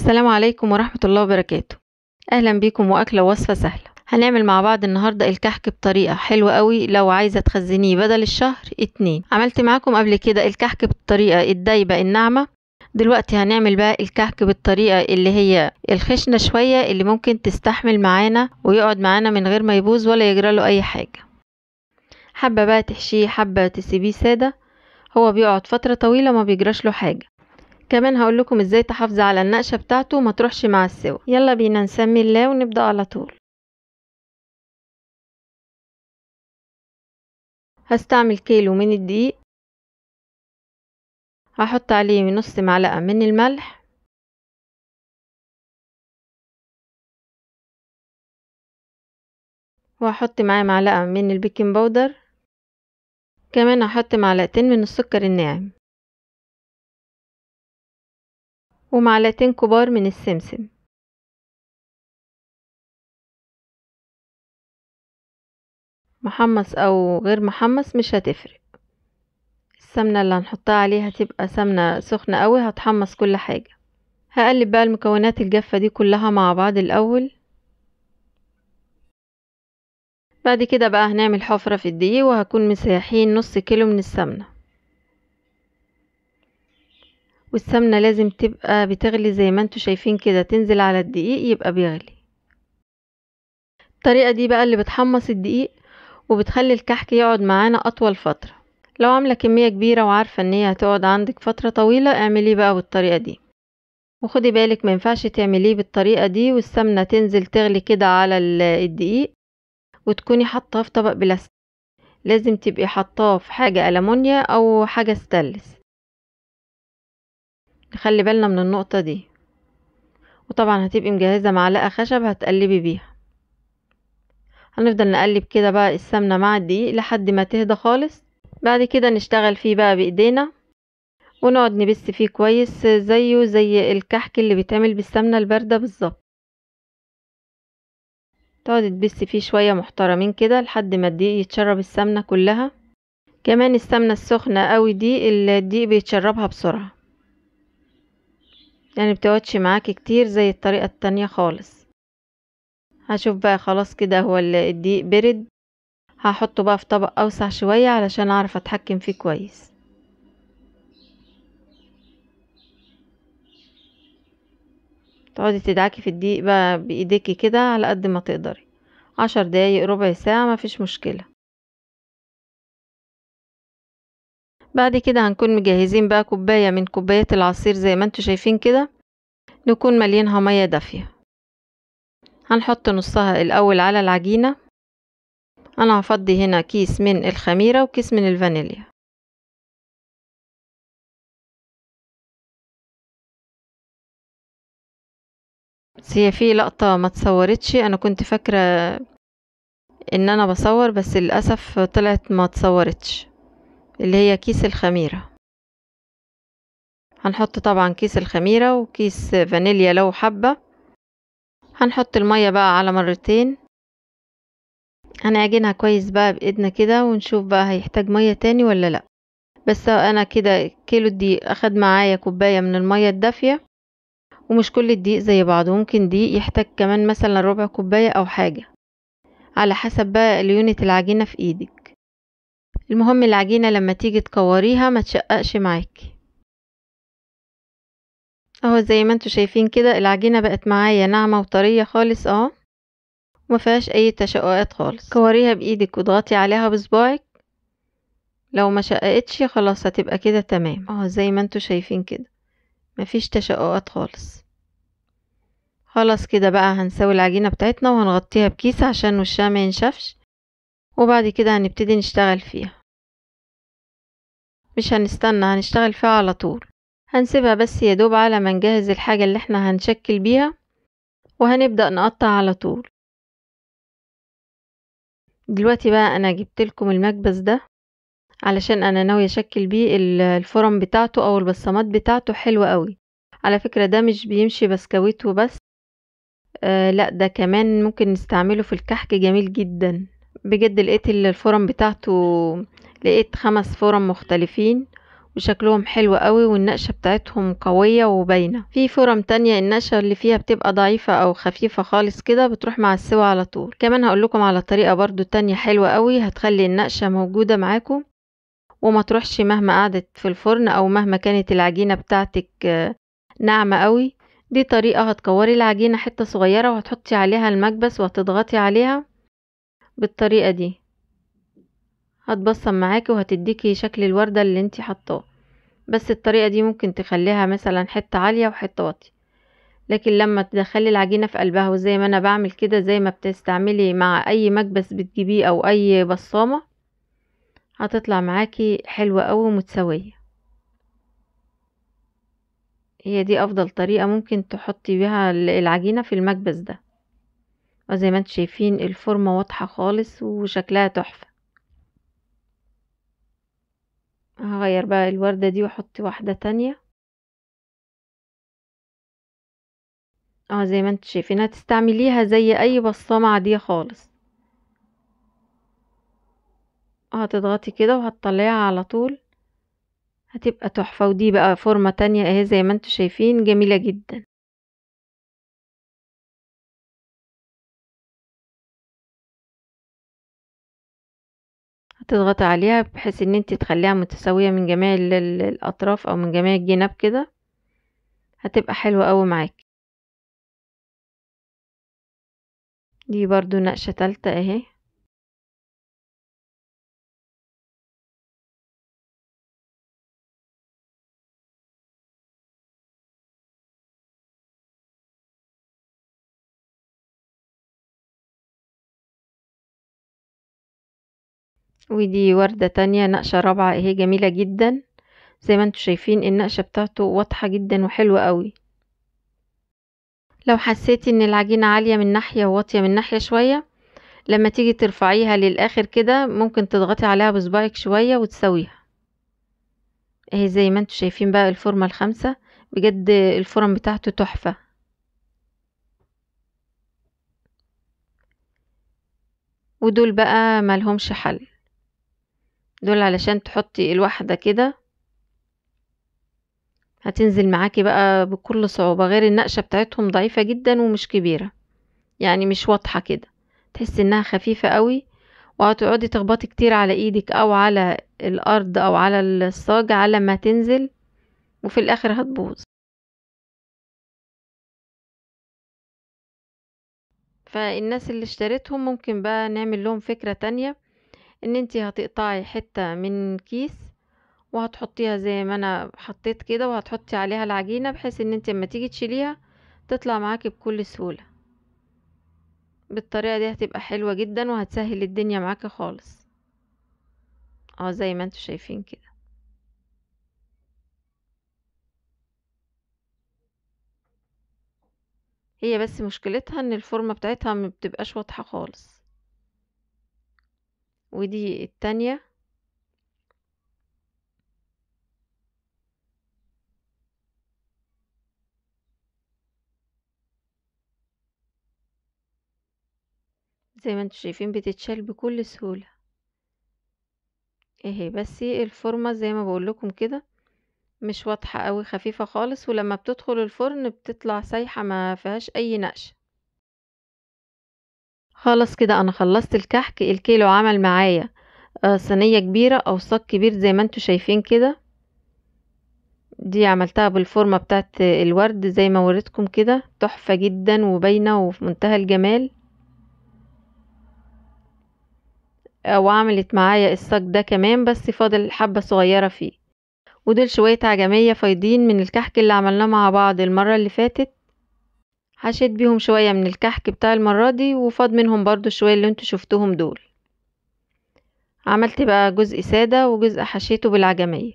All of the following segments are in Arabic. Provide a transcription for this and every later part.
السلام عليكم ورحمة الله وبركاته. أهلا بيكم وأكلة وصفة سهلة. هنعمل مع بعض النهاردة الكحك بطريقة حلوة قوي لو عايزة تخزنيه بدل الشهر 2. عملت معاكم قبل كده الكحك بالطريقة الدايبة الناعمة. دلوقتي هنعمل بقى الكحك بالطريقة اللي هي الخشنة شوية، اللي ممكن تستحمل معانا ويقعد معانا من غير ما يبوظ ولا يجرى له أي حاجة. حبة بقى تحشيه، حبة تسيبيه سادة، هو بيقعد فترة طويلة ما بيجراش له حاجة. كمان هقول لكم ازاي تحافظي على النقشة بتاعته وما تروحش مع السوا. يلا بينا نسمي الله ونبدأ على طول. هستعمل كيلو من الدقيق، هحط عليه نص معلقة من الملح، وهحط معاه معلقة من البيكنج باودر، كمان هحط معلقتين من السكر الناعم ومعلقتين كبار من السمسم. محمص او غير محمص مش هتفرق، السمنة اللي هنحطها عليه هتبقى سمنة سخنة قوي هتحمص كل حاجة. هقلب بقى المكونات الجافة دي كلها مع بعض الأول. بعد كده بقى هنعمل حفرة في الدقيق، وهكون مسيحين نص كيلو من السمنة، والسمنة لازم تبقى بتغلي زي ما انتوا شايفين كده، تنزل على الدقيق يبقى بيغلي. الطريقة دي بقى اللي بتحمص الدقيق وبتخلي الكحك يقعد معانا أطول فترة. لو عاملة كمية كبيرة وعارفة ان هي هتقعد عندك فترة طويلة، اعمليه بقى بالطريقة دي. وخدي بالك ما ينفعش تعمليه بالطريقة دي والسمنة تنزل تغلي كده على الدقيق وتكوني حاطاه في طبق بلاستيك، لازم تبقي حاطاه في حاجة ألمونيا أو حاجة ستانلس. نخلي بالنا من النقطة دي. وطبعا هتبقي مجهزة معلقة خشب هتقلبي بيها. هنفضل نقلب كده بقى السمنة مع الدقيق لحد ما تهدى خالص. بعد كده نشتغل فيه بقى بإيدينا ونقعد نبس فيه كويس زيه زي الكحك اللي بيتعمل بالسمنة الباردة بالظبط. تقعد تبس فيه شوية محترمين كده لحد ما الدقيق يتشرب السمنة كلها. كمان السمنة السخنة قوي دي الدقيق بيتشربها بسرعة، يعني بتقعدش معاكي كتير زي الطريقة التانية خالص. هشوف بقى خلاص كده هو الدقيق برد، هحطه بقى في طبق اوسع شوية علشان اعرف اتحكم فيه كويس. تقعدي تدعكي في الدقيق بقى بايديكي كده على قد ما تقدري، 10 دقايق ربع ساعة مفيش مشكلة. بعد كده هنكون مجهزين بقى كوباية من كوبايات العصير زي ما انتوا شايفين كده، نكون مليانها مية دافية. هنحط نصها الاول على العجينة. انا هفضي هنا كيس من الخميرة وكيس من الفانيليا. بس هي في لقطة ما تصورتش، انا كنت فاكرة ان انا بصور بس للأسف طلعت ما تصورتش، اللي هي كيس الخميرة. هنحط طبعا كيس الخميرة وكيس فانيليا لو حبة. هنحط المية بقى على مرتين، هنعجنها كويس بقى بإيدنا كده ونشوف بقى هيحتاج مية تاني ولا لا. بس انا كده كيلو الدقيق اخد معايا كوباية من المية الدافية، ومش كل الدقيق زي بعضه، ممكن دقيق يحتاج كمان مثلا ربع كوباية او حاجة على حسب بقى ليونة العجينة في ايدك. المهم العجينة لما تيجي تكوريها ما تشققش معاكي. اهو زي ما انتوا شايفين كده العجينة بقت معايا ناعمة وطرية خالص وما فيهاش اي تشققات خالص. كوريها بايدك واضغطي عليها بصباعك، لو ما شققتش خلاص هتبقى كده تمام. اهو زي ما انتوا شايفين كده مفيش تشققات خالص. خلاص كده بقى هنسوي العجينة بتاعتنا وهنغطيها بكيس عشان وشها ما ينشفش، وبعد كده هنبتدي نشتغل فيها. مش هنستنى، هنشتغل فيها على طول. هنسيبها بس يدوب على ما نجهز الحاجة اللي احنا هنشكل بيها، وهنبدأ نقطع على طول. دلوقتي بقى انا جبت لكم المكبس ده علشان انا ناوية اشكل بيه الفرن بتاعته او البصمات بتاعته حلوة قوي. على فكرة ده مش بيمشي بسكويت وبس، لا ده كمان ممكن نستعمله في الكحك، جميل جدا بجد. لقيت الفرن بتاعته، لقيت 5 فرن مختلفين وشكلهم حلو قوي والنقشة بتاعتهم قوية وباينة. في فرم تانية النقشة اللي فيها بتبقى ضعيفة او خفيفة خالص كده بتروح مع السوا على طول. كمان هقولكم على طريقة برضو تانية حلوة قوي هتخلي النقشة موجودة معاكم وما تروحش مهما قعدت في الفرن او مهما كانت العجينة بتاعتك ناعمة قوي. دي طريقة هتكوري العجينة حتة صغيرة وهتحطي عليها المكبس وهتضغطي عليها بالطريقة دي، هتبصم معاكي وهتديكي شكل الوردة اللي انتي حطاه. بس الطريقة دي ممكن تخليها مثلا حتة عالية وحتة واطية، لكن لما تدخلي العجينة في قلبها وزي ما انا بعمل كده زي ما بتستعملي مع اي مكبس بتجيبيه او اي بصامة هتطلع معاكي حلوة اوي ومتسوية. هي دي افضل طريقة ممكن تحطي بيها العجينة في المكبس ده. وزي ما انتم شايفين الفورمة واضحة خالص وشكلها تحفة. هغير بقى الوردة دي واحط واحدة تانية. زي ما انتم شايفين هتستعمليها زي اي بصامة عادية خالص. هتضغطي كده وهتطلعيها على طول هتبقى تحفة. ودي بقى فورمة تانية اهي زي ما انتم شايفين جميلة جدا. هتضغطي عليها بحيث ان انت تخليها متساوية من جميع الاطراف او من جميع الجناب كده هتبقى حلوة قوي معاكي. دي برضو نقشة تالتة اهي. ودي وردة تانية نقشة رابعة اهي جميلة جدا. زي ما انتم شايفين النقشة بتاعته واضحة جدا وحلوة قوي. لو حسيتي ان العجينة عالية من ناحية وواطية من ناحية شوية لما تيجي ترفعيها للاخر كده ممكن تضغطي عليها بصباعك شوية وتسويها اهي. زي ما انتم شايفين بقى الفورمة الخامسة بجد الفرن بتاعته تحفة. ودول بقى ملهمش حل، دول علشان تحطي الواحدة كده هتنزل معاكي بقى بكل صعوبة، غير النقشة بتاعتهم ضعيفة جدا ومش كبيرة يعني مش واضحة كده، تحس انها خفيفة قوي وهتقعدي تخبطي كتير على ايدك او على الارض او على الصاج على ما تنزل وفي الاخر هتبوظ. فالناس اللي اشتريتهم ممكن بقى نعمل لهم فكرة تانية ان انتي هتقطعي حتة من كيس وهتحطيها زي ما انا حطيت كده وهتحطي عليها العجينة بحيث ان انتي لما تيجي تشيليها تطلع معاكي بكل سهولة. بالطريقة دي هتبقى حلوة جدا وهتسهل الدنيا معاكي خالص. زي ما انتوا شايفين كده. هي بس مشكلتها ان الفورمة بتاعتها ما بتبقاش واضحة خالص. ودي التانية. زي ما انتوا شايفين بتتشال بكل سهولة اهي. بس الفورمة زي ما بقول لكم كده مش واضحة قوي خفيفة خالص ولما بتدخل الفرن بتطلع سايحة ما فيهاش اي نقش. خلاص كده انا خلصت الكحك. الكيلو عمل معايا صينية كبيرة او صاج كبير زي ما انتوا شايفين كده. دي عملتها بالفورمة بتاعت الورد زي ما وريتكم كده تحفة جدا وباينة وفي منتهى الجمال. وعملت معايا الصاج ده كمان بس فاضل حبة صغيرة فيه. ودول شوية عجمية فايضين من الكحك اللي عملناه مع بعض المرة اللي فاتت. حشيت بيهم شوية من الكحك بتاع المرة دي وفاض منهم برضو شوية اللي انتوا شفتوهم دول. عملت بقى جزء سادة وجزء حشيته بالعجمية.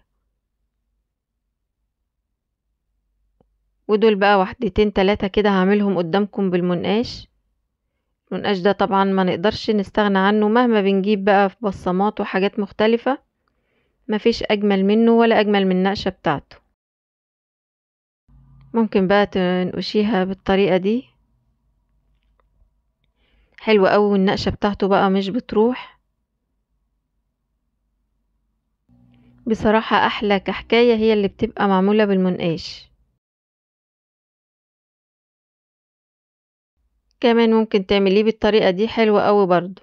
ودول بقى واحدتين تلاتة كده هعملهم قدامكم بالمنقاش. المنقاش ده طبعا ما نقدرش نستغنى عنه مهما بنجيب بقى في بصمات وحاجات مختلفة. مفيش اجمل منه ولا اجمل من النقشة بتاعته. ممكن بقى تنقشيها بالطريقة دي حلوة قوي والنقشة بتاعته بقى مش بتروح. بصراحة احلى كحكاية هي اللي بتبقى معمولة بالمنقاش. كمان ممكن تعمليه بالطريقة دي حلوة قوي برضو.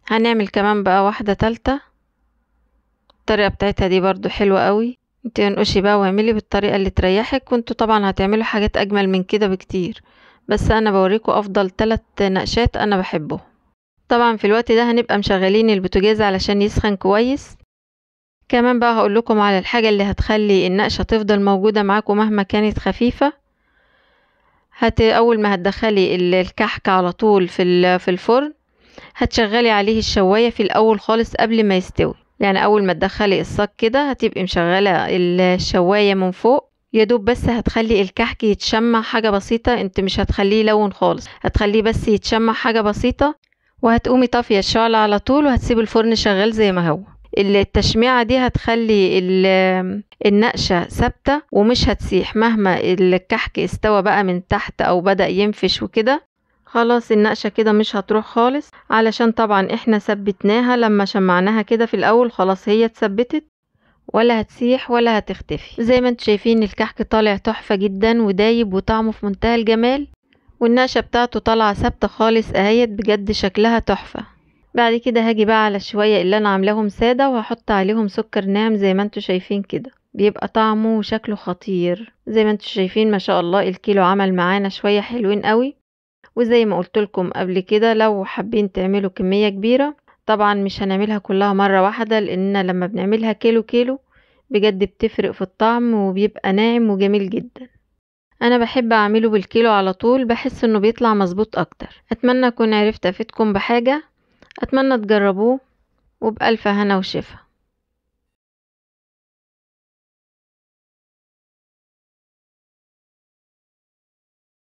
هنعمل كمان بقى واحدة تالتة، الطريقة بتاعتها دي برضو حلوة قوي. انت انقشي بقى واعملي بالطريقة اللي تريحك، وانتوا طبعا هتعملوا حاجات اجمل من كده بكتير، بس انا بوريكم افضل 3 نقشات انا بحبهم. طبعا في الوقت ده هنبقى مشغلين البوتاجاز علشان يسخن كويس. كمان بقى هقول لكم على الحاجة اللي هتخلي النقشة تفضل موجودة معاكم مهما كانت خفيفة. اول ما هتدخلي الكحك على طول في الفرن، هتشغلي عليه الشواية في الاول خالص قبل ما يستوي. يعني اول ما تدخلي الصاج كده هتبقي مشغلة الشواية من فوق، يا دوب بس هتخلي الكحك يتشمع حاجة بسيطة، انت مش هتخليه يلون خالص، هتخليه بس يتشمع حاجة بسيطة، وهتقومي طافية الشعلة على طول وهتسيب الفرن شغال زي ما هو. التشميعة دي هتخلي النقشة ثابتة ومش هتسيح مهما الكحك استوى بقى من تحت او بدأ ينفش وكده. خلاص النقشة كده مش هتروح خالص، علشان طبعا احنا ثبتناها لما شمعناها كده في الاول، خلاص هي اتثبتت ولا هتسيح ولا هتختفي. زي ما انتوا شايفين الكحك طالع تحفة جدا ودايب وطعمه في منتهى الجمال، والنقشة بتاعته طالعة ثابتة خالص اهيت، بجد شكلها تحفة. بعد كده هاجي بقى على شوية اللي انا عاملاهم سادة وهحط عليهم سكر ناعم زي ما انتوا شايفين كده، بيبقى طعمه وشكله خطير. زي ما انتوا شايفين ما شاء الله الكيلو عمل معانا شوية حلوين قوي. وزي ما قلت لكم قبل كده لو حابين تعملوا كمية كبيرة، طبعا مش هنعملها كلها مرة واحدة، لان لما بنعملها كيلو كيلو بجد بتفرق في الطعم وبيبقى ناعم وجميل جدا. انا بحب اعمله بالكيلو على طول، بحس انه بيطلع مظبوط اكتر. اتمنى اكون عرفت افيدكم بحاجة، اتمنى تجربوه، وبألف هنا وشفا.